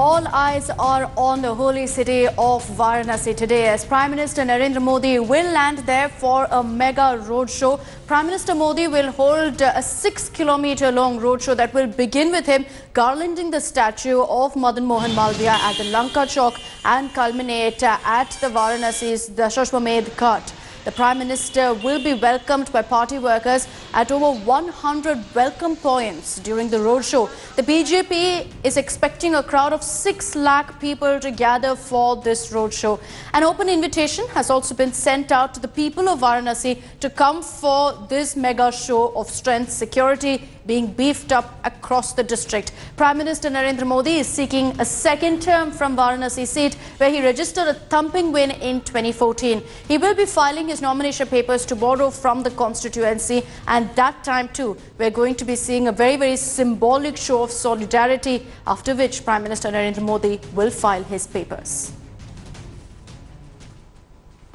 all eyes are on the holy city of Varanasi today as Prime Minister Narendra Modi will land there for a mega roadshow. Prime Minister Modi will hold a 6-kilometer long roadshow that will begin with him garlanding the statue of Madan Mohan Malviya at the Lanka Chowk and culminate at the Varanasi's Dashashwamedh Ghat. The Prime Minister will be welcomed by party workers at over 100 welcome points during the roadshow. The BJP is expecting a crowd of 6 lakh people to gather for this roadshow. An open invitation has also been sent out to the people of Varanasi to come for this mega show of strength. Security being beefed up across the district. Prime Minister Narendra Modi is seeking a second term from Varanasi seat where he registered a thumping win in 2014. He will be filing his nomination papers tomorrow from the constituency, and that time too we're going to be seeing a very symbolic show of solidarity, after which Prime Minister Narendra Modi will file his papers.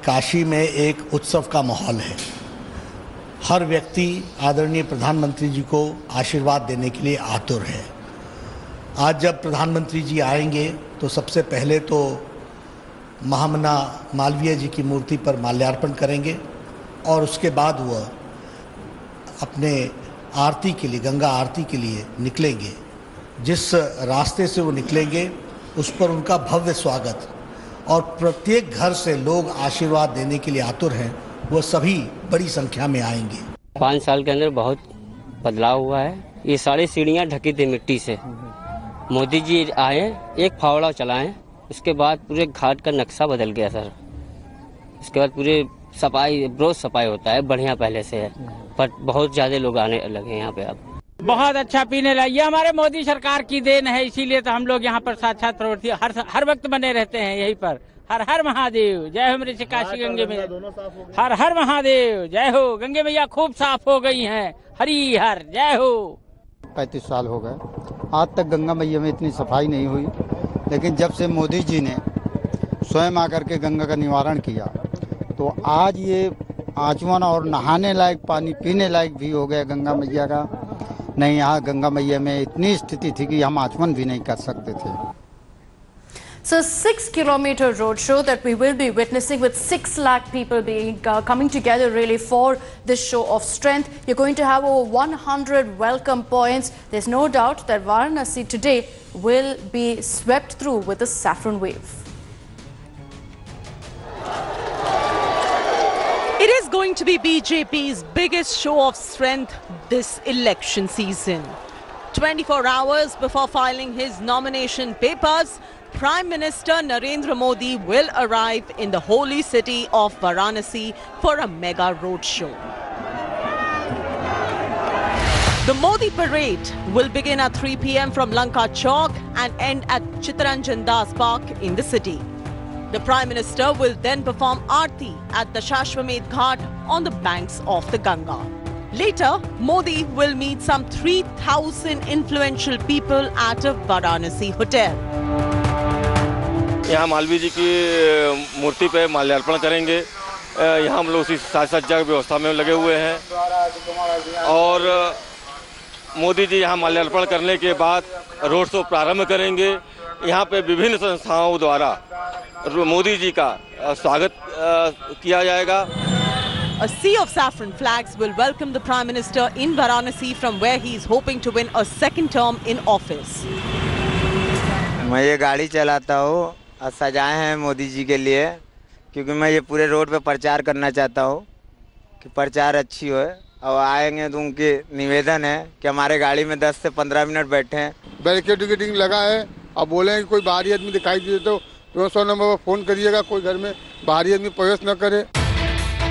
Kashi में एक उत्सव का माहौल है। हर व्यक्ति आदरणीय प्रधानमंत्री जी को आशीर्वाद देने के लिए आतुर है। आज जब प्रधानमंत्री जी आएंगे तो सबसे पहले तो महामना मालवीय जी की मूर्ति पर माल्यार्पण करेंगे और उसके बाद वह अपने आरती के लिए, गंगा आरती के लिए निकलेंगे। जिस रास्ते से वो निकलेंगे उस पर उनका भव्य स्वागत और प्रत्येक घर से लोग आशीर्वाद देने के लिए आतुर हैं, वो सभी बड़ी संख्या में आएंगे। 5 साल के अंदर बहुत बदलाव हुआ है। ये सारी सीढ़ियाँ ढकी थी मिट्टी से। मोदी जी आए, एक फावड़ा चलाएं, उसके बाद पूरे घाट का नक्शा बदल गया सर। उसके बाद पूरे सफाई, रोज सफाई होता है, बढ़िया पहले से है, पर बहुत ज्यादा लोग आने लगे यहाँ पे अब। बहुत अच्छा पीने लगा। ये हमारे मोदी सरकार की देन है, इसीलिए तो हम लोग यहाँ पर साक्षात प्रवृत्ति हर वक्त बने रहते हैं यहीं पर। हर हर महादेव, जय हो मेरे काशी गंगे में। हर हर महादेव, जय हो। गंगे मैया खूब साफ हो गई हैं, हरी हर, जय हो। 35 साल हो गए, आज तक गंगा मैया में इतनी सफाई नहीं हुई, लेकिन जब से मोदी जी ने स्वयं आकर के गंगा का निवारण किया तो आज ये आचमन और नहाने लायक पानी पीने लायक भी हो गया गंगा मैया का। नहीं, यहाँ गंगा मैया में इतनी स्थिति थी कि हम आचमन भी नहीं कर सकते थे। So 6-kilometer roadshow that we will be witnessing with 6 lakh people being coming together really for this show of strength. You're going to have over 100 welcome points. There's no doubt that Varanasi today will be swept through with a saffron wave. It is going to be BJP's biggest show of strength this election season. 24 hours before filing his nomination papers, Prime Minister Narendra Modi will arrive in the holy city of Varanasi for a mega roadshow. The Modi parade will begin at 3 p.m. from Lanka Chowk and end at Chittaranjan Das Park in the city. The Prime Minister will then perform Aarti at the Dashashwamedh Ghat on the banks of the Ganga. Later, Modi will meet some 3,000 influential people at a Varanasi hotel. यहाँ मालवीय जी की मूर्ति पे माल्यार्पण करेंगे। यहाँ हम लोग उसी साज सज्जा की व्यवस्था में लगे हुए हैं और मोदी जी यहाँ माल्यार्पण करने के बाद रोड शो प्रारंभ करेंगे। यहाँ पे विभिन्न संस्थाओं द्वारा मोदी जी का स्वागत किया जाएगा। A sea of saffron flags will welcome the Prime Minister in Varanasi from where he is hoping to win a second term in office. मैं ये गाड़ी चलाता हूँ और सजाए हैं मोदी जी के लिए, क्योंकि मैं ये पूरे रोड पे प्रचार करना चाहता हूँ कि प्रचार अच्छी हो। और आएंगे तो उनके निवेदन है कि हमारे गाड़ी में 10 से 15 मिनट बैठे हैं। बैरिकेडिंग लगा है। अब बोले कि कोई बाहरी आदमी दिखाई दे तो 200 नंबर पर फोन करिएगा, कोई घर में बाहरी आदमी प्रवेश न करे।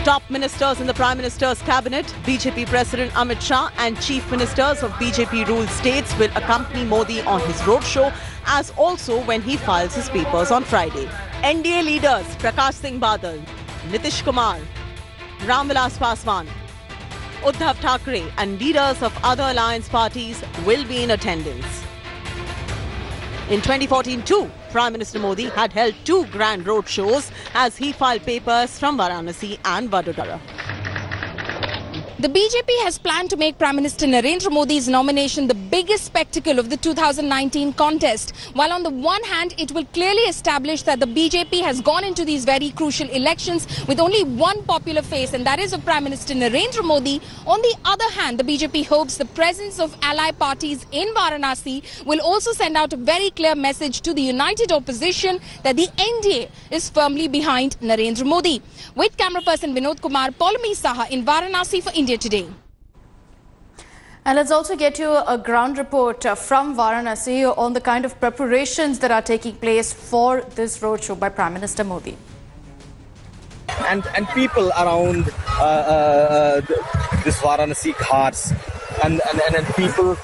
Top ministers in the Prime Minister's cabinet, BJP President Amit Shah and Chief Ministers of BJP-ruled states will accompany Modi on his roadshow, as also when he files his papers on Friday. NDA leaders Prakash Singh Badal, Nitish Kumar, Ram Vilas Paswan, Uddhav Thackeray and leaders of other alliance parties will be in attendance. In 2014 too, Prime Minister Modi had held 2 grand road shows as he filed papers from Varanasi and Vadodara. The BJP has planned to make Prime Minister Narendra Modi's nomination the biggest spectacle of the 2019 contest. While on the one hand, it will clearly establish that the BJP has gone into these very crucial elections with only one popular face, and that is of Prime Minister Narendra Modi. On the other hand, the BJP hopes the presence of ally parties in Varanasi will also send out a very clear message to the united opposition that the NDA is firmly behind Narendra Modi. With camera person Vinod Kumar, Paulami Saha in Varanasi for India Today. And let's also get you a ground report from Varanasi on the kind of preparations that are taking place for this roadshow by Prime Minister Modi. And people around this Varanasi ghats and people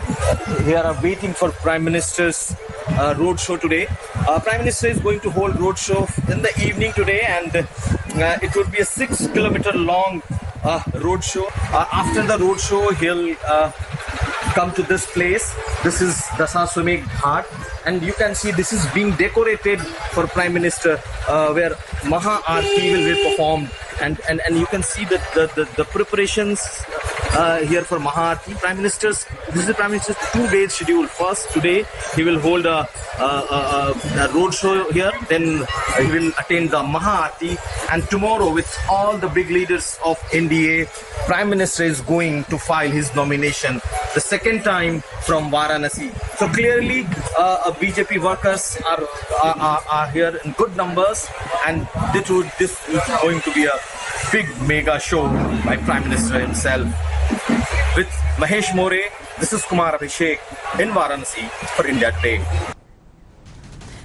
here are waiting for Prime Minister's roadshow today. Prime Minister is going to hold roadshow in the evening today, and it would be a 6-kilometer long roadshow. After the roadshow, he'll come to this place. This is Dasaswamekh Ghat, and you can see this is being decorated for Prime Minister, where Maha Aarti will be performed, and you can see that the preparations here for Maha Aarti. This is the Prime Minister's 2-day schedule. First, today he will hold a roadshow here, then he will attend the Maha Aarti, and tomorrow with all the big leaders of NDA, Prime Minister is going to file his nomination the second time from Varanasi. So clearly BJP workers are here in good numbers, and this is going to be a big mega show by Prime Minister himself. With Mahesh More, this is Kumar Abhishek in Varanasi for India Today.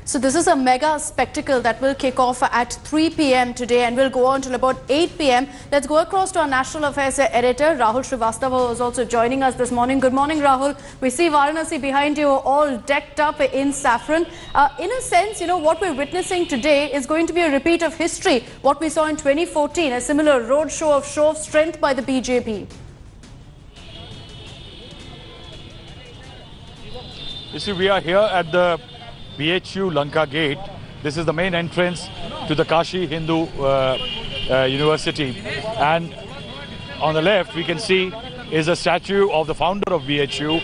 So this is a mega spectacle that will kick off at 3 p.m. today and will go on till about 8 p.m. Let's go across to our National Affairs editor, Rahul Srivastava, who is also joining us this morning. Good morning, Rahul. We see Varanasi behind you all decked up in saffron. In a sense, you know, what we're witnessing today is going to be a repeat of history, what we saw in 2014, a similar road show of strength by the BJP. You see, we are here at the BHU Lanka Gate. This is the main entrance to the Kashi Hindu University. And on the left, we can see is a statue of the founder of BHU,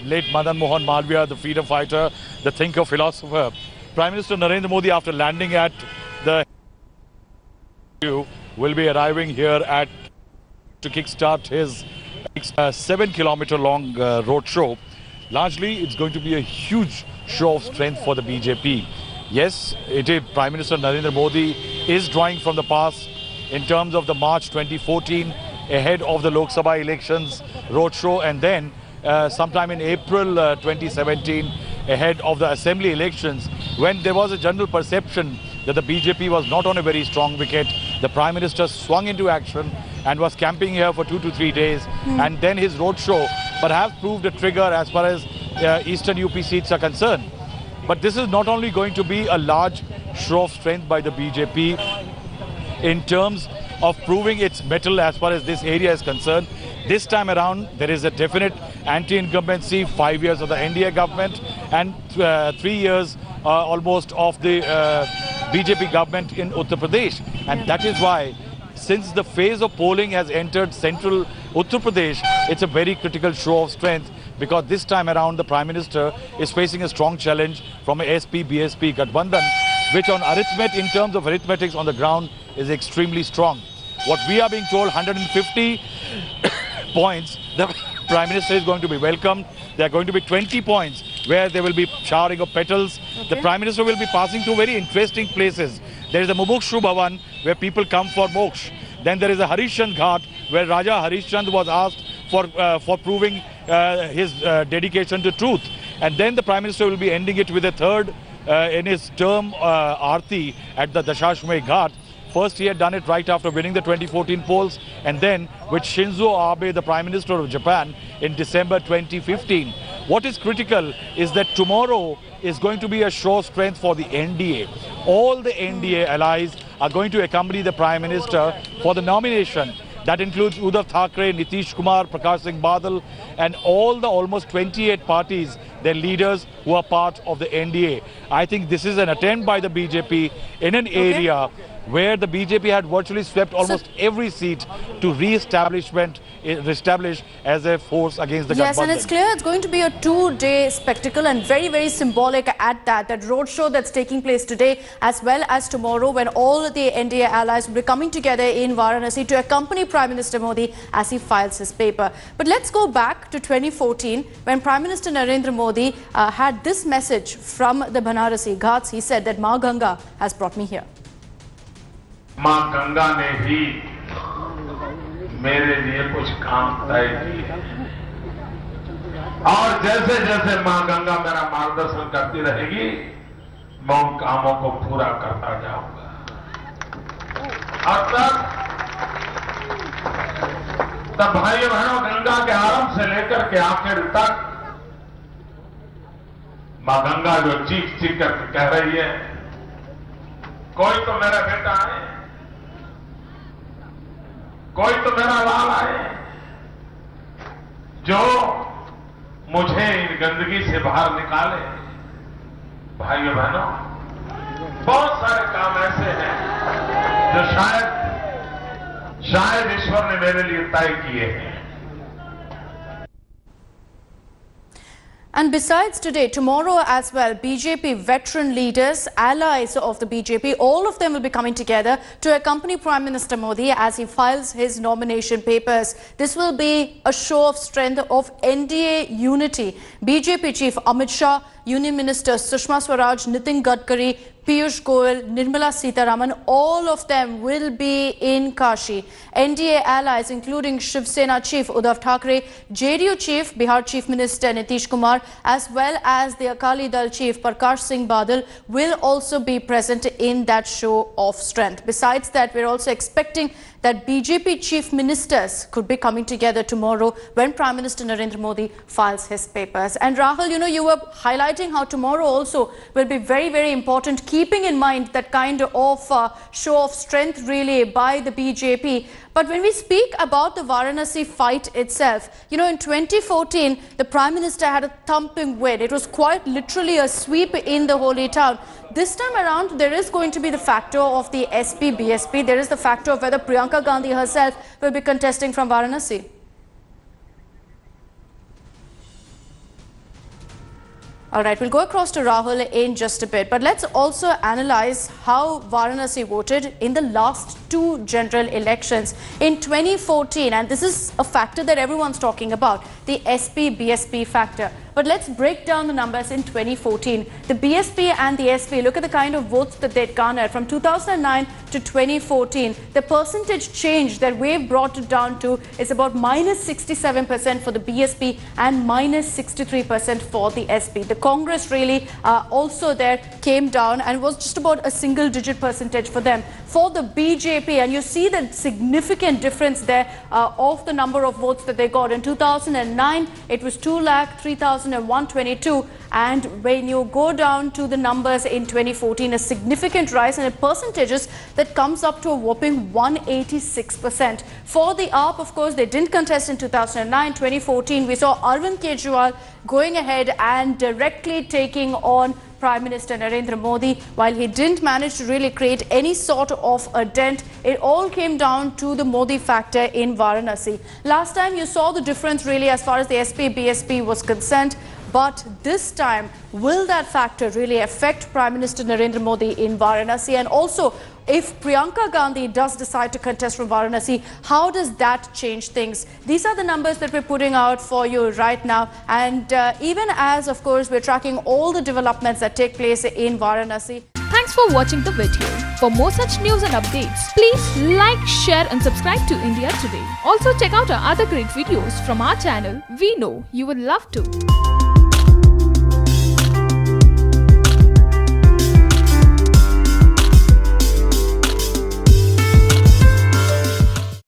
late Madan Mohan Malviya, the freedom fighter, the thinker, philosopher. Prime Minister Narendra Modi, after landing at the will be arriving here to kickstart his 7-kilometer long road show. Largely, it's going to be a huge show of strength for the BJP. Yes, Prime Minister Narendra Modi is drawing from the past in terms of the March 2014 ahead of the Lok Sabha elections roadshow, and then sometime in April 2017 ahead of the assembly elections, when there was a general perception that the BJP was not on a very strong wicket. The Prime Minister swung into action and was camping here for 2 to 3 days, and then his roadshow perhaps proved a trigger as far as Eastern UP seats are concerned. But this is not only going to be a large show of strength by the BJP in terms of proving its mettle as far as this area is concerned. This time around, there is a definite anti-incumbency, 5 years of the NDA government and 3 years almost of the BJP government in Uttar Pradesh. And that is why, since the phase of polling has entered central Uttar Pradesh, it's a very critical show of strength, because this time around the Prime Minister is facing a strong challenge from a SP-BSP Gathbandhan, which on in terms of arithmetics on the ground is extremely strong. What we are being told, 150 points, the Prime Minister is going to be welcomed. There are going to be 20 points where there will be showering of petals. Okay. The Prime Minister will be passing through very interesting places. There is a Mumukshu Bhavan where people come for moksha. Then there is a Harishchand Ghat where Raja Harishchand was asked for proving his dedication to truth. And then the Prime Minister will be ending it with a third in his term Aarti at the Dasaswamekh Ghat. First, he had done it right after winning the 2014 polls, and then with Shinzo Abe, the Prime Minister of Japan, in December 2015. What is critical is that tomorrow is going to be a show of strength for the NDA. All the NDA allies are going to accompany the Prime Minister for the nomination. That includes Uddhav Thackeray, Nitish Kumar, Prakash Singh Badal, and all the almost 28 parties their leaders who are part of the NDA. I think this is an attempt by the BJP in an area where the BJP had virtually swept almost every seat to reestablish as a force against the Yes, Gathbandhan. and it's clear it's going to be a two-day spectacle and very, very symbolic at that roadshow that's taking place today as well as tomorrow, when all the NDA allies will be coming together in Varanasi to accompany Prime Minister Modi as he files his paper. But let's go back to 2014 when Prime Minister Narendra Modi had this message from the Banarasi Ghats. He said that Ma Ganga has brought me here. मां गंगा ने ही मेरे लिए कुछ काम तय किए और जैसे जैसे मां गंगा मेरा मार्गदर्शन करती रहेगी मैं उन कामों को पूरा करता जाऊंगा। अब तब भाइयों बहनों, गंगा के आरंभ से लेकर के आखिर तक मां गंगा जो चीख चीख कर कह रही है, कोई तो मेरा बेटा है, कोई तो मेरा लाल है जो मुझे इन गंदगी से बाहर निकाले। भाइयों बहनों, बहुत सारे काम ऐसे हैं जो शायद ईश्वर ने मेरे लिए तय किए हैं। And besides today, tomorrow as well, BJP veteran leaders, allies of the BJP, all of them will be coming together to accompany Prime Minister Modi as he files his nomination papers. This will be a show of strength of NDA unity. BJP Chief Amit Shah, Union Minister Sushma Swaraj, Nitin Gadkari, Piyush Goyal, Nirmala Sitharaman, all of them will be in Kashi. NDA allies including Shiv Sena Chief Uddhav Thackeray, JDU Chief, Bihar Chief Minister Nitish Kumar, as well as the Akali Dal Chief Prakash Singh Badal will also be present in that show of strength. Besides that, we're also expecting that BJP chief ministers could be coming together tomorrow when Prime Minister Narendra Modi files his papers. And Rahul, you were highlighting how tomorrow also will be very, very important, keeping in mind that kind of show of strength really by the BJP. But when we speak about the Varanasi fight itself, in 2014, the Prime Minister had a thumping win. It was quite literally a sweep in the holy town. This time around, there is going to be the factor of the SP-BSP. There is the factor of whether Priyanka Gandhi herself will be contesting from Varanasi. All right, we'll go across to Rahul in just a bit. But let's also analyze how Varanasi voted in the last two general elections in 2014. And this is a factor that everyone's talking about, the SP-BSP factor. But let's break down the numbers in 2014. The BSP and the SP, look at the kind of votes that they'd garnered from 2009 to 2014. The percentage change that we've brought it down to is about minus 67% for the BSP and minus 63% for the SP. The Congress really also there came down and was just about a single-digit percentage for them. For the BJP, and you see the significant difference there of the number of votes that they got. In 2009, it was 2,03,122, and when you go down to the numbers in 2014, a significant rise in the percentages that comes up to a whopping 186%. For the AAP, of course, they didn't contest in 2009. 2014, we saw Arvind Kejriwal going ahead and directly taking on Prime Minister Narendra Modi. While he didn't manage to really create any sort of a dent, it all came down to the Modi factor in Varanasi. Last time you saw the difference really as far as the SP-BSP was concerned. But this time, will that factor really affect Prime Minister Narendra Modi in Varanasi? And also, if Priyanka Gandhi does decide to contest from Varanasi, how does that change things? These are the numbers that we're putting out for you right now. And even as, of course, we're tracking all the developments that take place in Varanasi. Thanks for watching the video. For more such news and updates, please like, share and subscribe to India Today. Also check out our other great videos from our channel. We know you will love to.